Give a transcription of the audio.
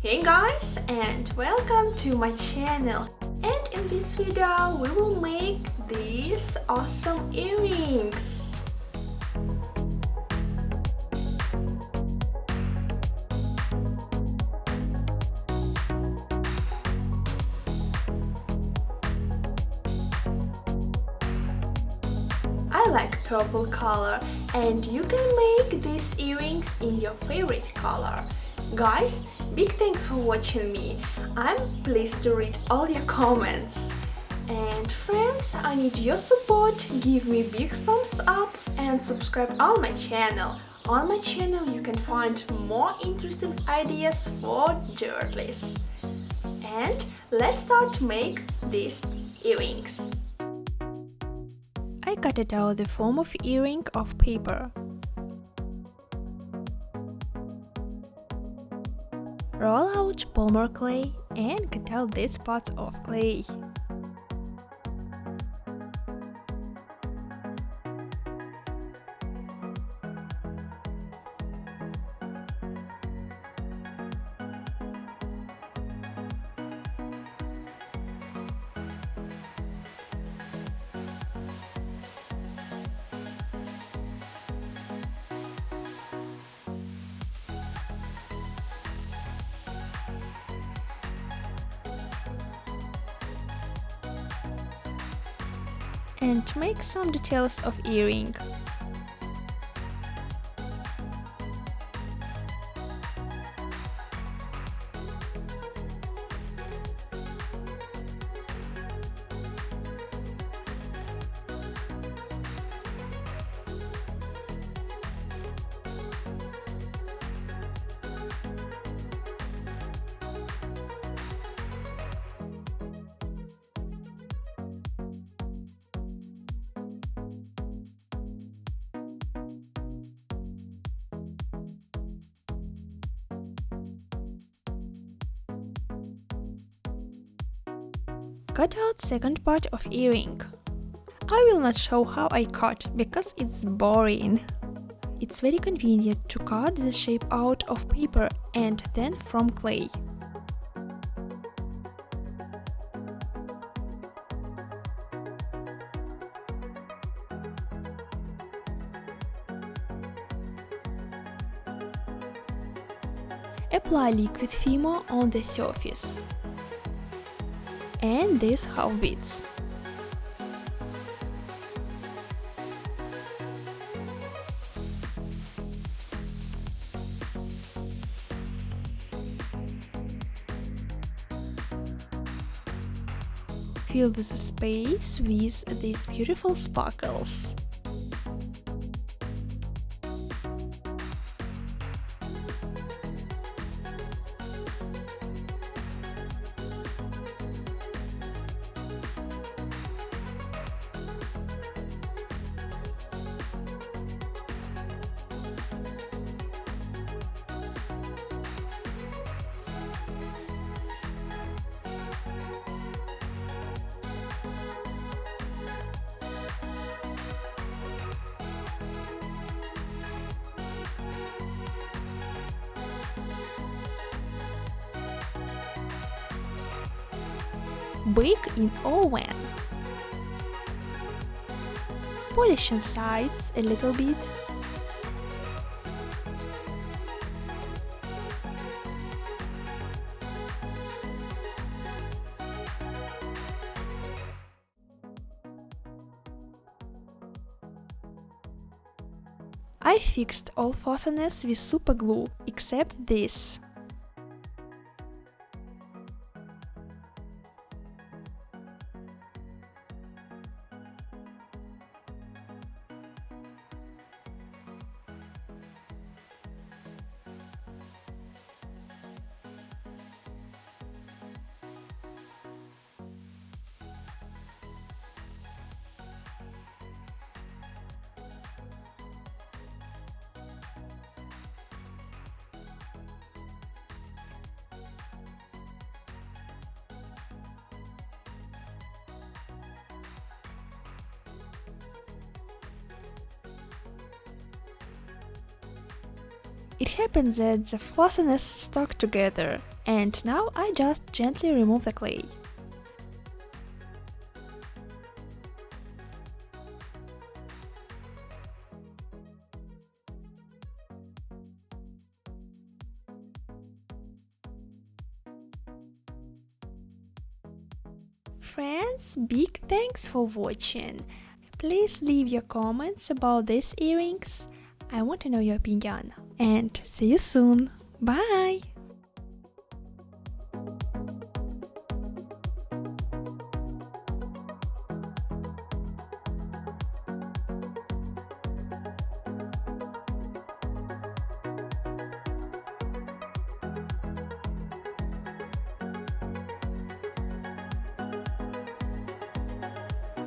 Hey guys, and welcome to my channel. And in this video we will make these awesome earrings. I like purple color, and you can make these earrings in your favorite color. Guys, big thanks for watching me. I'm pleased to read all your comments. And friends, I need your support. Give me big thumbs up and subscribe on my channel. On my channel you can find more interesting ideas for jewelries. And let's start to make these earrings. I cut it out the form of earring of paper. Roll out polymer clay and cut out these parts of clay. And make some details of earring. Cut out second part of earring. I will not show how I cut because it's boring. It's very convenient to cut the shape out of paper and then from clay. Apply liquid Fimo on the surface. And these half beads. Fill the space with these beautiful sparkles. Bake in oven. Polish on sides a little bit. I fixed all fasteners with super glue except this. It happens that the fasteners stuck together. And now I just gently remove the clay. Friends, big thanks for watching. Please leave your comments about these earrings. I want to know your opinion. And see you soon. Bye!